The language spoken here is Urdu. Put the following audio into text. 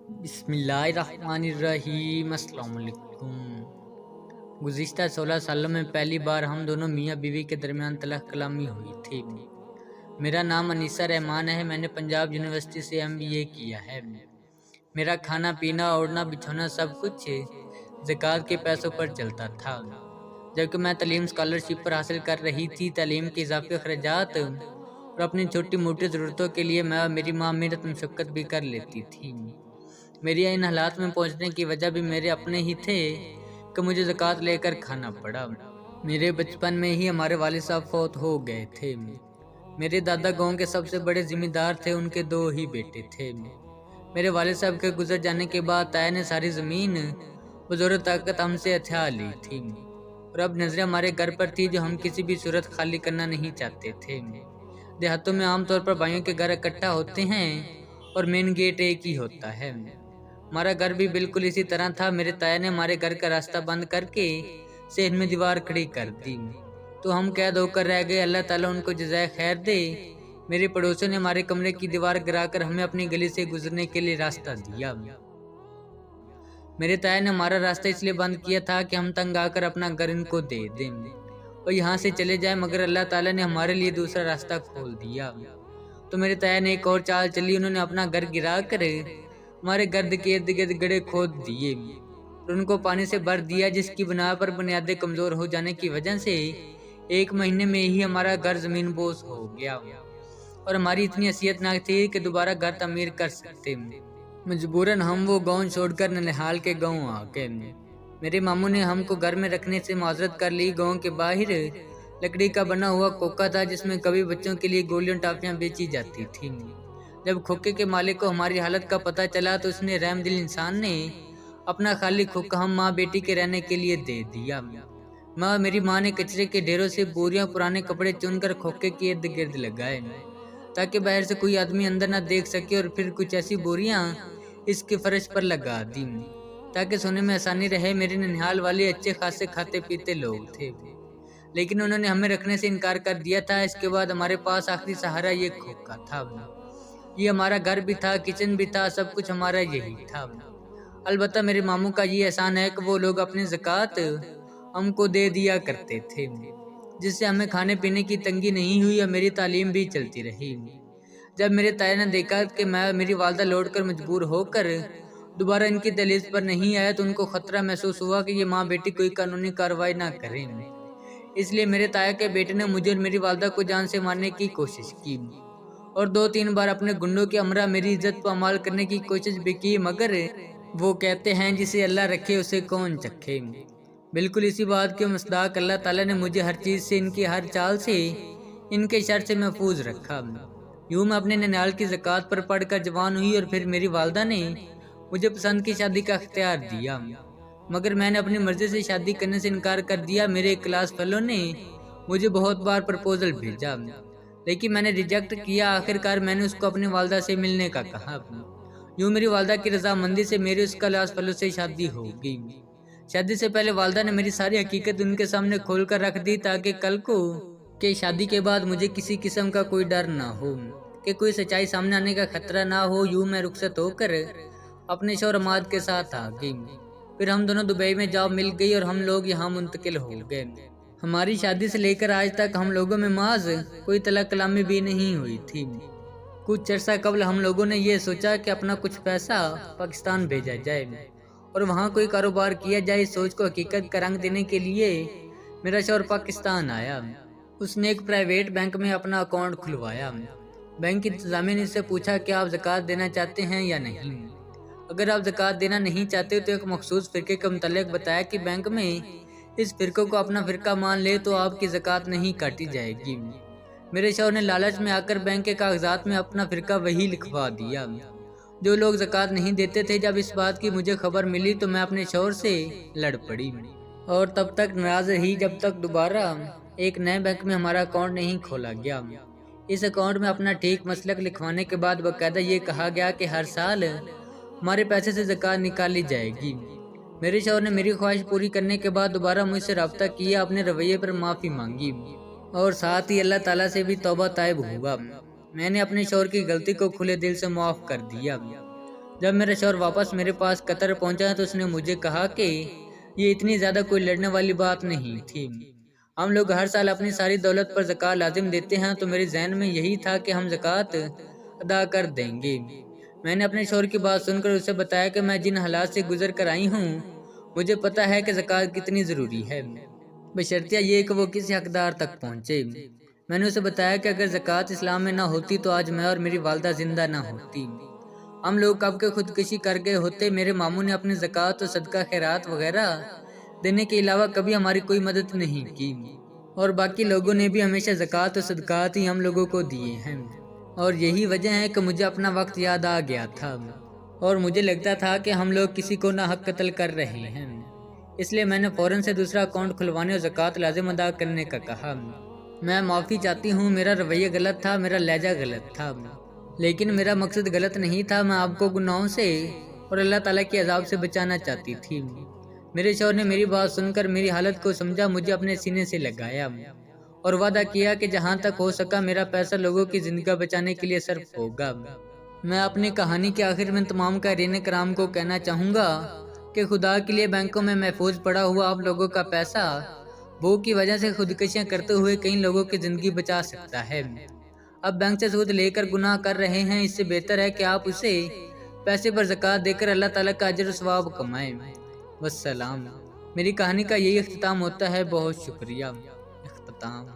بسم اللہ الرحمن الرحیم۔ السلام علیکم۔ گزشتہ 16 سالوں میں پہلی بار ہم دونوں میاں بیوی کے درمیان تلخ کلامی ہوئی تھی۔ میرا نام انیسہ رحمان ہے۔ میں نے پنجاب یونیورسٹی سے MBA کیا ہے۔ میرا کھانا پینا اوڑھنا بچھونا سب کچھ زکوٰۃ کے پیسوں پر چلتا تھا، جبکہ میں تعلیم اسکالرشپ پر حاصل کر رہی تھی۔ تعلیم کے اضافی اخراجات اور اپنی چھوٹی موٹی ضرورتوں کے لیے میں اور میری ماں محنت مشقت بھی کر لیتی تھی۔ میری ان حالات میں پہنچنے کی وجہ بھی میرے اپنے ہی تھے کہ مجھے زکوٰۃ لے کر کھانا پڑا۔ میرے بچپن میں ہی ہمارے والد صاحب فوت ہو گئے تھے۔ میرے دادا گاؤں کے سب سے بڑے ذمہ دار تھے، ان کے 2 ہی بیٹے تھے۔ میرے والد صاحب کے گزر جانے کے بعد تایا نے ساری زمین بزرگ طاقت ہم سے ہتھیا لی تھی، اور اب نظریں ہمارے گھر پر تھی جو ہم کسی بھی صورت خالی کرنا نہیں چاہتے تھے۔ دیہاتوں میں عام طور پر بھائیوں کے گھر اکٹھا ہوتے ہیں اور مین گیٹ ایک ہی ہوتا ہے۔ ہمارا گھر بھی بالکل اسی طرح تھا۔ میرے تایا نے ہمارے گھر کا راستہ بند کر کے صحن میں دیوار کھڑی کر دی، تو ہم قید ہو کر رہ گئے۔ اللہ تعالیٰ ان کو جزائے خیر دے۔ میرے پڑوسیوں نے ہمارے کمرے کی دیوار گرا کر ہمیں اپنی گلی سے گزرنے کے لیے راستہ دیا۔ میرے تایا نے ہمارا راستہ اس لیے بند کیا تھا کہ ہم تنگ آ کر اپنا گھر ان کو دے دیں اور یہاں سے چلے جائیں، مگر اللہ تعالیٰ نے ہمارے لیے دوسرا راستہ کھول دیا۔ تو میرے تایا نے ایک اور چال چلی۔ انہوں نے اپنا گھر گرا کر ہمارے گرد کے ارد گرد گڑھے کھود دیے اور ان کو پانی سے بھر دیا، جس کی بنا پر بنیادیں کمزور ہو جانے کی وجہ سے 1 مہینے میں ہی ہمارا گھر زمین بوس ہو گیا، اور ہماری اتنی حیثیت نہ تھی کہ دوبارہ گھر تعمیر کر سکتے۔ مجبوراً ہم وہ گاؤں چھوڑ کر ننہال کے گاؤں آ گئے۔ میرے ماموں نے ہم کو گھر میں رکھنے سے معذرت کر لی۔ گاؤں کے باہر لکڑی کا بنا ہوا کھوکھا تھا، جس میں کبھی بچوں کے لیے گولیاں ٹافیاں بیچی جاتی تھیں۔ جب کھوکھے کے مالک کو ہماری حالت کا پتہ چلا تو اس نے رحم دل انسان نے اپنا خالی کھوکھا ہم ماں بیٹی کے رہنے کے لیے دے دیا۔ میں اور میری ماں نے کچرے کے ڈھیروں سے بوریاں پرانے کپڑے چن کر کھوکھے کے ارد گرد لگائے، تاکہ باہر سے کوئی آدمی اندر نہ دیکھ سکے، اور پھر کچھ ایسی بوریاں اس کے فرش پر لگا دی تاکہ سونے میں آسانی رہے۔ میرے ننہال والے اچھے خاصے کھاتے پیتے لوگ تھے، لیکن انہوں نے ہمیں رکھنے سے انکار کر دیا تھا۔ اس کے بعد ہمارے پاس آخری سہارا یہ کھوکھا تھا۔ یہ ہمارا گھر بھی تھا، کچن بھی تھا، سب کچھ ہمارا یہی تھا۔ البتہ میرے ماموں کا یہ احسان ہے کہ وہ لوگ اپنی زکوٰۃ ہم کو دے دیا کرتے تھے، جس سے ہمیں کھانے پینے کی تنگی نہیں ہوئی اور میری تعلیم بھی چلتی رہی۔ جب میرے تایا نے دیکھا کہ میں اور میری والدہ لوٹ کر مجبور ہو کر دوبارہ ان کی دہلیز پر نہیں آیا، تو ان کو خطرہ محسوس ہوا کہ یہ ماں بیٹی کوئی قانونی کارروائی نہ کریں۔ اس لیے میرے تایا کے بیٹے نے مجھے اور میری والدہ کو جان سے مارنے کی کوشش کی، اور 2-3 بار اپنے گنڈوں کے ہمراہ میری عزت پامال کرنے کی کوشش بھی کی، مگر وہ کہتے ہیں جسے اللہ رکھے اسے کون چکھے۔ بالکل اسی بات کے مصداق اللہ تعالیٰ نے مجھے ہر چیز سے، ان کی ہر چال سے، ان کے شر سے محفوظ رکھا۔ یوں میں اپنے ننیال کی زکوٰۃ پر پڑھ کر جوان ہوئی، اور پھر میری والدہ نے مجھے پسند کی شادی کا اختیار دیا، مگر میں نے اپنی مرضی سے شادی کرنے سے انکار کر دیا۔ میرے ایک کلاس فیلو نے مجھے بہت بار پرپوزل بھیجا، لیکن میں نے ریجیکٹ کیا۔ آخرکار میں نے اس کو اپنی والدہ سے ملنے کا کہا۔ یوں میری والدہ کی رضامندی سے میری اس کلاس فیلو سے شادی ہو گئی۔ شادی سے پہلے والدہ نے میری ساری حقیقت ان کے سامنے کھول کر رکھ دی، تاکہ کل کو کہ شادی کے بعد مجھے کسی قسم کا کوئی ڈر نہ ہو، کہ کوئی سچائی سامنے آنے کا خطرہ نہ ہو۔ یوں میں رخصت ہو کر اپنے شوہر عماد کے ساتھ آ گئی۔ پھر ہم دونوں دبئی میں جاب مل گئی اور ہم لوگ یہاں منتقل ہو گئے۔ ہماری شادی سے لے کر آج تک ہم لوگوں میں محض کوئی طلاق کلامی بھی نہیں ہوئی تھی۔ کچھ عرصہ قبل ہم لوگوں نے یہ سوچا کہ اپنا کچھ پیسہ پاکستان بھیجا جائے اور وہاں کوئی کاروبار کیا جائے۔ اس سوچ کو حقیقت کا رنگ دینے کے لیے میرا شوہر پاکستان آیا۔ اس نے ایک پرائیویٹ بینک میں اپنا اکاؤنٹ کھلوایا۔ بینک انتظامیہ نے اس سے پوچھا کہ آپ زکوٰۃ دینا چاہتے ہیں یا نہیں۔ اگر آپ زکوٰۃ دینا نہیں چاہتے تو ایک مخصوص فرقے کے متعلق بتایا کہ بینک میں اس فرقے کو اپنا فرقہ مان لے تو آپ کی زکوٰۃ نہیں کاٹی جائے گی۔ میرے شوہر نے لالچ میں آ کر بینک کے کاغذات میں اپنا فرقہ وہی لکھوا دیا جو لوگ زکوٰۃ نہیں دیتے تھے۔ جب اس بات کی مجھے خبر ملی تو میں اپنے شوہر سے لڑ پڑی، اور تب تک ناراض رہی جب تک دوبارہ ایک نئے بینک میں ہمارا اکاؤنٹ نہیں کھولا گیا۔ اس اکاؤنٹ میں اپنا ٹھیک مسلک لکھوانے کے بعد باقاعدہ یہ کہا گیا کہ ہر سال ہمارے پیسے سے زکوٰۃ نکالی جائے گی۔ میرے شوہر نے میری خواہش پوری کرنے کے بعد دوبارہ مجھ سے رابطہ کیا، اپنے رویے پر معافی مانگی اور ساتھ ہی اللہ تعالیٰ سے بھی توبہ طائب ہوا۔ میں نے اپنے شوہر کی غلطی کو کھلے دل سے معاف کر دیا۔ جب میرا شوہر واپس میرے پاس قطر پہنچا تو اس نے مجھے کہا کہ یہ اتنی زیادہ کوئی لڑنے والی بات نہیں تھی، ہم لوگ ہر سال اپنی ساری دولت پر زکوٰۃ لازم دیتے ہیں، تو میرے ذہن میں یہی تھا کہ ہم زکوٰۃ ادا کر دیں گے۔ میں نے اپنے شوہر کی بات سن کر اسے بتایا کہ میں جن حالات سے گزر کر آئی ہوں مجھے پتہ ہے کہ زکوٰۃ کتنی ضروری ہے، بشرطیہ یہ کہ وہ کسی حقدار تک پہنچے۔ میں نے اسے بتایا کہ اگر زکوٰۃ اسلام میں نہ ہوتی تو آج میں اور میری والدہ زندہ نہ ہوتی، ہم لوگ کب کے خودکشی کر گئے ہوتے۔ میرے ماموں نے اپنی زکوٰۃ و صدقہ خیرات وغیرہ دینے کے علاوہ کبھی ہماری کوئی مدد نہیں کی، اور باقی لوگوں نے بھی ہمیشہ زکوٰۃ و صدقات ہی ہم لوگوں کو دیے ہیں، اور یہی وجہ ہے کہ مجھے اپنا وقت یاد آ گیا تھا اور مجھے لگتا تھا کہ ہم لوگ کسی کو ناحق قتل کر رہے ہیں، اس لیے میں نے فوراً سے دوسرا اکاؤنٹ کھلوانے اور زکوٰۃ لازم ادا کرنے کا کہا۔ میں معافی چاہتی ہوں، میرا رویہ غلط تھا، میرا لہجہ غلط تھا، لیکن میرا مقصد غلط نہیں تھا۔ میں آپ کو گناہوں سے اور اللہ تعالیٰ کے عذاب سے بچانا چاہتی تھی۔ میرے شوہر نے میری بات سن کر میری حالت کو سمجھا، مجھے اپنے سینے سے لگایا اور وعدہ کیا کہ جہاں تک ہو سکا میرا پیسہ لوگوں کی زندگی بچانے کے لیے صرف ہوگا۔ میں اپنی کہانی کے آخر میں تمام قارئین کرام کو کہنا چاہوں گا کہ خدا کے لیے بینکوں میں محفوظ پڑا ہوا آپ لوگوں کا پیسہ بھوک کی وجہ سے خودکشیاں کرتے ہوئے کئی لوگوں کی زندگی بچا سکتا ہے۔ اب بینک سے سود لے کر گناہ کر رہے ہیں، اس سے بہتر ہے کہ آپ اسے پیسے پر زکوٰۃ دے کر اللہ تعالیٰ کا اجر و ثواب کمائیں۔ والسلام۔ میری کہانی کا یہی اختتام ہوتا ہے، بہت شکریہ۔ اختتام۔